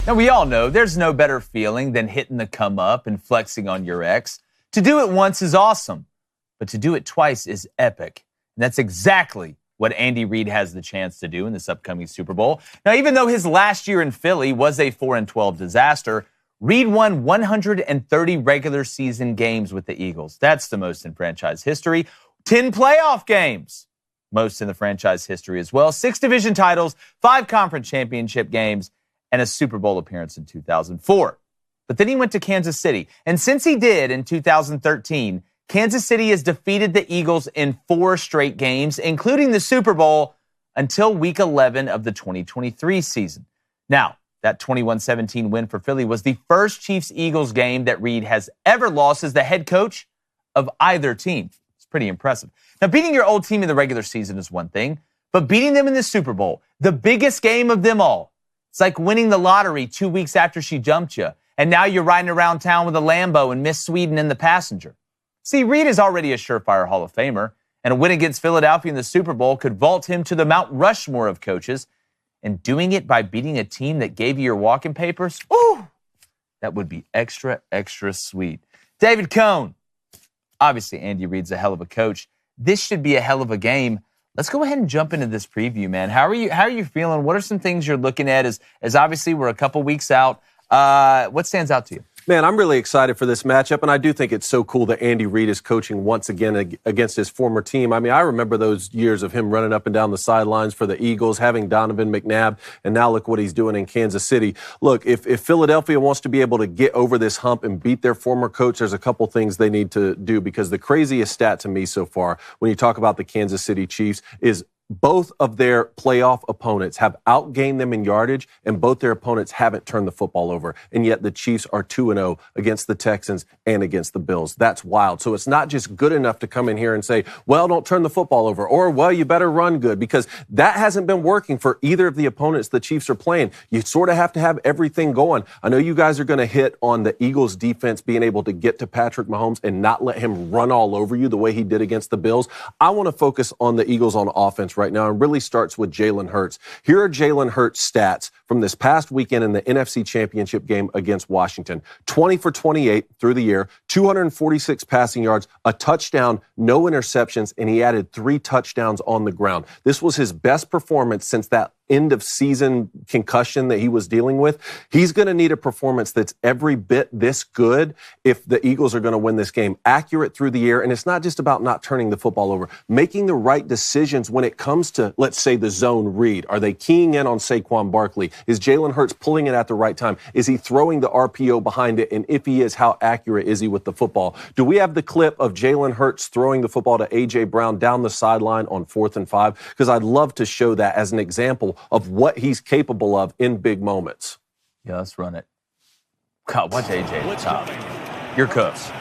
Now, we all know there's no better feeling than hitting the come up and flexing on your ex. To do it once is awesome, but to do it twice is epic. And that's exactly what Andy Reid has the chance to do in this upcoming Super Bowl. Now, even though his last year in Philly was a 4-12 disaster, Reid won 130 regular season games with the Eagles. That's the most in franchise history. 10 playoff games, most in the franchise history as well. 6 division titles, 5 conference championship games, and a Super Bowl appearance in 2004. But then he went to Kansas City. And since he did in 2013, Kansas City has defeated the Eagles in 4 straight games, including the Super Bowl, until Week 11 of the 2023 season. Now, that 21-17 win for Philly was the first Chiefs-Eagles game that Reid has ever lost as the head coach of either team. It's pretty impressive. Now, beating your old team in the regular season is one thing, but beating them in the Super Bowl, the biggest game of them all, it's like winning the lottery 2 weeks after she jumped you, and now you're riding around town with a Lambo and Miss Sweden in the passenger. See, Reid is already a surefire Hall of Famer, and a win against Philadelphia in the Super Bowl could vault him to the Mount Rushmore of coaches. And doing it by beating a team that gave you your walking papers, ooh, that would be extra, extra sweet. David Cohn, obviously Andy Reid's a hell of a coach. This should be a hell of a game. Let's go ahead and jump into this preview, man. How are you feeling? What are some things you're looking at as obviously we're a couple weeks out? What stands out to you? Man, I'm really excited for this matchup, and I do think it's so cool that Andy Reid is coaching once again against his former team. I mean, I remember those years of him running up and down the sidelines for the Eagles, having Donovan McNabb, and now look what he's doing in Kansas City. Look, if Philadelphia wants to be able to get over this hump and beat their former coach, there's a couple things they need to do, because the craziest stat to me so far when you talk about the Kansas City Chiefs is both of their playoff opponents have outgained them in yardage, and both their opponents haven't turned the football over. And yet the Chiefs are 2-0 against the Texans and against the Bills. That's wild. So it's not just good enough to come in here and say, well, don't turn the football over, or, well, you better run good, because that hasn't been working for either of the opponents the Chiefs are playing. You sort of have to have everything going. I know you guys are going to hit on the Eagles defense being able to get to Patrick Mahomes and not let him run all over you the way he did against the Bills. I want to focus on the Eagles on offense right now, and really starts with Jalen Hurts. Here are Jalen Hurts' stats from this past weekend in the NFC Championship game against Washington. 20 for 28 through the year, 246 passing yards, a touchdown, no interceptions, and he added 3 touchdowns on the ground. This was his best performance since that end-of-season concussion that he was dealing with. He's going to need a performance that's every bit this good if the Eagles are going to win this game. Accurate through the air, and it's not just about not turning the football over. Making the right decisions when it comes to, let's say, the zone read. Are they keying in on Saquon Barkley? Is Jalen Hurts pulling it at the right time? Is he throwing the RPO behind it? And if he is, how accurate is he with the football? Do we have the clip of Jalen Hurts throwing the football to A.J. Brown down the sideline on 4th and 5? Because I'd love to show that as an example of what he's capable of in big moments. Yeah, let's run it. God, watch AJ at the top. You're cooked.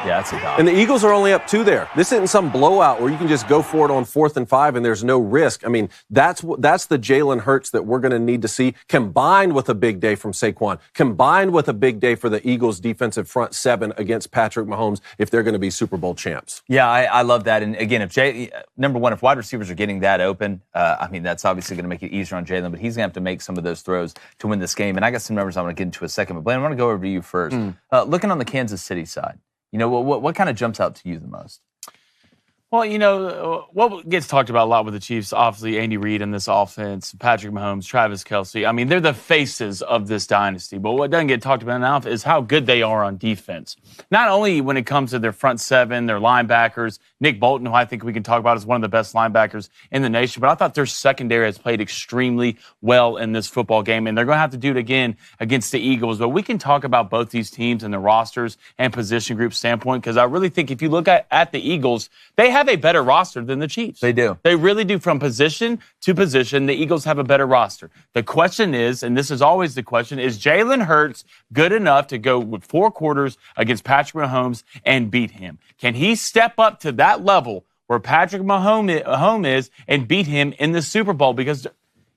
Yeah, that's a dog. And the Eagles are only up 2 there. This isn't some blowout where you can just go for it on 4th and 5 and there's no risk. I mean, that's the Jalen Hurts that we're going to need to see, combined with a big day from Saquon, combined with a big day for the Eagles defensive front 7 against Patrick Mahomes if they're going to be Super Bowl champs. Yeah, I love that. And again, number one, if wide receivers are getting that open, I mean, that's obviously going to make it easier on Jalen, but he's going to have to make some of those throws to win this game. And I got some numbers I want to get into in a second. But Blaine, I want to go over to you first. Looking on the Kansas City side, you know, what kind of jumps out to you the most? Well, you know, what gets talked about a lot with the Chiefs, obviously Andy Reid and this offense, Patrick Mahomes, Travis Kelce. I mean, they're the faces of this dynasty. But what doesn't get talked about enough is how good they are on defense. Not only when it comes to their front 7, their linebackers, Nick Bolton, who I think we can talk about as one of the best linebackers in the nation, but I thought their secondary has played extremely well in this football game, and they're going to have to do it again against the Eagles. But we can talk about both these teams and their rosters and position group standpoint, because I really think if you look at the Eagles, they have a better roster than the Chiefs. They do. They really do. From position to position, the Eagles have a better roster. The question is, and this is always the question, is Jalen Hurts good enough to go with 4 quarters against Patrick Mahomes and beat him? Can he step up to that level where Patrick Mahomes is and beat him in the Super Bowl? Because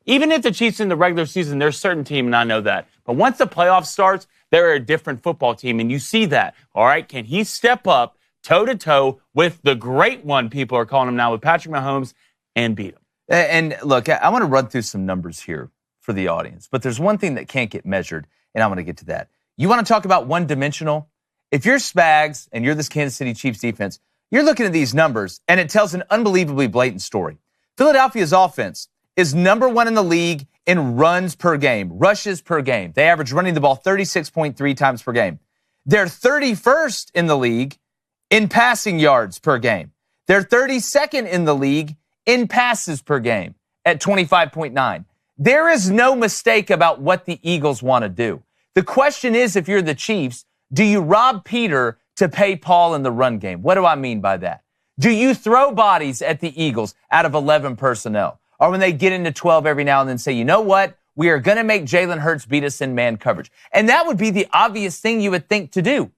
even if the Chiefs in the regular season, they're a certain team, and I know that. But once the playoffs starts, they're a different football team, and you see that. All right, can he step up toe-to-toe with the great one, people are calling him now, with Patrick Mahomes, and beat him? And look, I want to run through some numbers here for the audience. But there's one thing that can't get measured, and I'm going to get to that. You want to talk about one-dimensional? If you're Spags and you're this Kansas City Chiefs defense, you're looking at these numbers, and it tells an unbelievably blatant story. Philadelphia's offense is number 1 in the league in runs per game, rushes per game. They average running the ball 36.3 times per game. They're 31st in the league in passing yards per game. They're 32nd in the league in passes per game at 25.9. There is no mistake about what the Eagles want to do. The question is, if you're the Chiefs, do you rob Peter to pay Paul in the run game? What do I mean by that? Do you throw bodies at the Eagles out of 11 personnel? Or when they get into 12 every now and then say, you know what? We are going to make Jalen Hurts beat us in man coverage. And that would be the obvious thing you would think to do.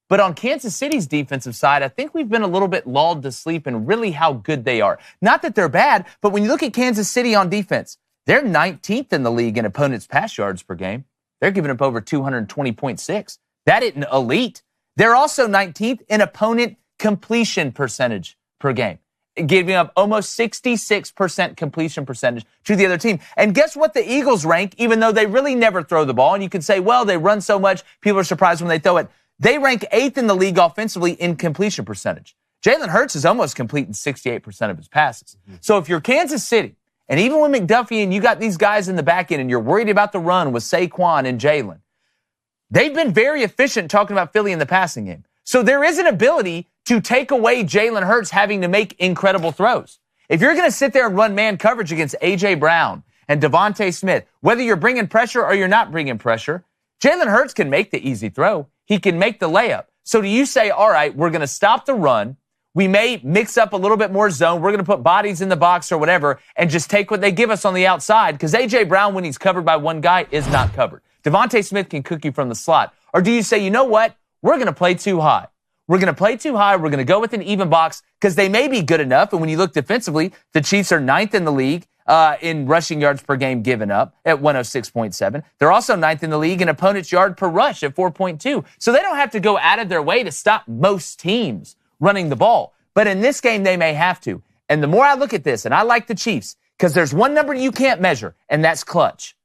But on Kansas City's defensive side, I think we've been a little bit lulled to sleep in really how good they are. Not that they're bad, but when you look at Kansas City on defense, they're 19th in the league in opponents' pass yards per game. They're giving up over 220.6. That isn't elite. They're also 19th in opponent completion percentage per game, giving up almost 66% completion percentage to the other team. And guess what the Eagles rank, even though they really never throw the ball? And you can say, well, they run so much, people are surprised when they throw it. They rank 8th in the league offensively in completion percentage. Jalen Hurts is almost completing 68% of his passes. So if you're Kansas City, and even with McDuffie and you got these guys in the back end and you're worried about the run with Saquon and Jalen, they've been very efficient talking about Philly in the passing game. So there is an ability to take away Jalen Hurts having to make incredible throws. If you're going to sit there and run man coverage against A.J. Brown and Devontae Smith, whether you're bringing pressure or you're not bringing pressure, Jalen Hurts can make the easy throw. He can make the layup. So do you say, all right, we're going to stop the run. We may mix up a little bit more zone. We're going to put bodies in the box or whatever and just take what they give us on the outside because A.J. Brown, when he's covered by one guy, is not covered. Devontae Smith can cook you from the slot. Or do you say, you know what? We're going to play too high. We're going to play too high. We're going to go with an even box because they may be good enough. And when you look defensively, the Chiefs are 9th in the league in rushing yards per game given up at 106.7. They're also 9th in the league in opponent's yard per rush at 4.2. So they don't have to go out of their way to stop most teams running the ball. But in this game, they may have to. And the more I look at this, and I like the Chiefs, because there's one number you can't measure, and that's clutch.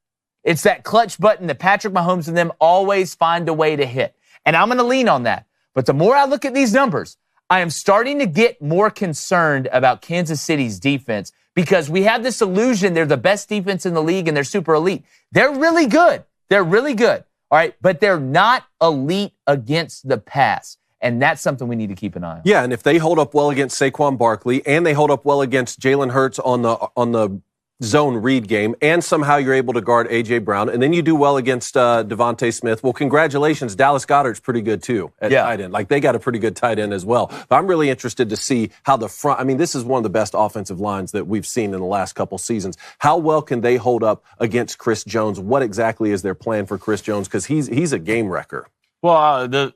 It's that clutch button that Patrick Mahomes and them always find a way to hit. And I'm going to lean on that. But the more I look at these numbers, I am starting to get more concerned about Kansas City's defense because we have this illusion they're the best defense in the league and they're super elite. They're really good. They're really good. All right. But they're not elite against the pass. And that's something we need to keep an eye on. Yeah, and if they hold up well against Saquon Barkley and they hold up well against Jalen Hurts on the zone read game, and somehow you're able to guard A.J. Brown, and then you do well against Devontae Smith, well, congratulations. Dallas Goedert's pretty good, too, at tight end. Like, they got a pretty good tight end as well. But I'm really interested to see how the front, I mean, this is one of the best offensive lines that we've seen in the last couple seasons. How well can they hold up against Chris Jones? What exactly is their plan for Chris Jones? Because he's a game wrecker. Well, the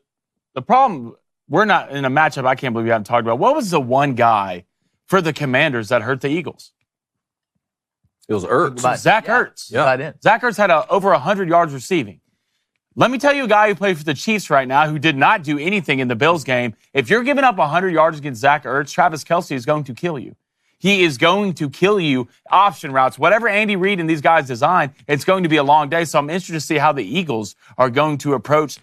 problem, we're not in a matchup I can't believe we haven't talked about. What was the one guy for the Commanders that hurt the Eagles? It was Ertz. Zach Ertz. Yeah. Zach Ertz had over 100 yards receiving. Let me tell you a guy who played for the Chiefs right now who did not do anything in the Bills game. If you're giving up 100 yards against Zach Ertz, Travis Kelce is going to kill you. He is going to kill you. Option routes, whatever Andy Reid and these guys design, it's going to be a long day. So I'm interested to see how the Eagles are going to approach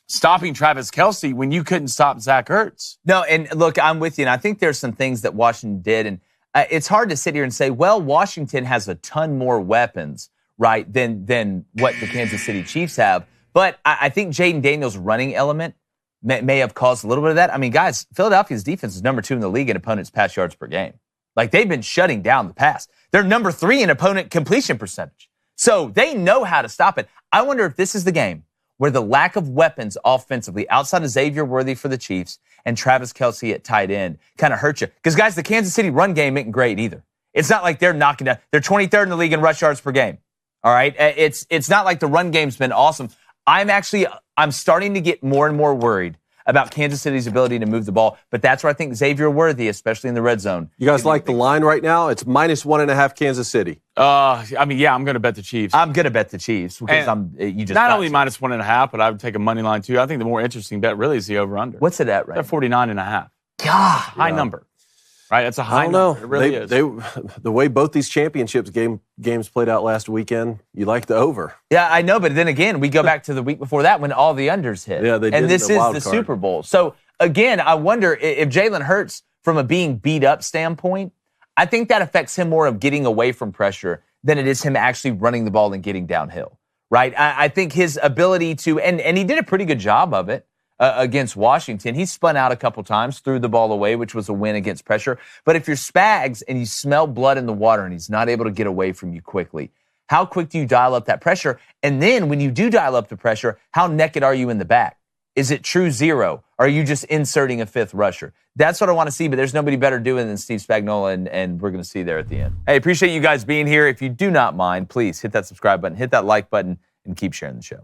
stopping Travis Kelce when you couldn't stop Zach Ertz. No, and look, I'm with you. And I think there's some things that Washington did. And it's hard to sit here and say, well, Washington has a ton more weapons, right, than what the Kansas City Chiefs have. But I think Jaden Daniels' running element may have caused a little bit of that. I mean, guys, Philadelphia's defense is number 2 in the league in opponents' pass yards per game. Like, they've been shutting down the pass. They're number 3 in opponent completion percentage. So they know how to stop it. I wonder if this is the game where the lack of weapons offensively outside of Xavier Worthy for the Chiefs and Travis Kelce at tight end kind of hurt you. Because, guys, the Kansas City run game ain't great either. It's not like they're knocking down. They're 23rd in the league in rush yards per game. All right? It's not like the run game's been awesome. I'm starting to get more and more worried about Kansas City's ability to move the ball. But that's where I think Xavier Worthy, especially in the red zone. You guys like the line right now? It's -1.5 Kansas City. I'm going to bet the Chiefs. I'm going to bet the Chiefs because not only -1.5, but I would take a money line too. I think the more interesting bet really is the over/under. What's it at right now? 49.5. God, high number. Right? That's a high I don't know. number. It really is. The way both these championships games played out last weekend, you like the over. Yeah, I know, but then again, we go back to the week before that when all the unders hit. Yeah, they did. And this the is wild the card. Super Bowl. So again, I wonder if Jalen Hurts, from a being beat up standpoint, I think that affects him more of getting away from pressure than it is him actually running the ball and getting downhill, right? I think his ability to, and he did a pretty good job of it against Washington. He spun out a couple times, threw the ball away, which was a win against pressure. But if you're Spags and you smell blood in the water and he's not able to get away from you quickly, how quick do you dial up that pressure? And then when you do dial up the pressure, how naked are you in the back? Is it true zero? Or are you just inserting a fifth rusher? That's what I want to see, but there's nobody better doing than Steve Spagnuolo, and we're going to see there at the end. Hey, appreciate you guys being here. If you do not mind, please hit that subscribe button, hit that like button, and keep sharing the show.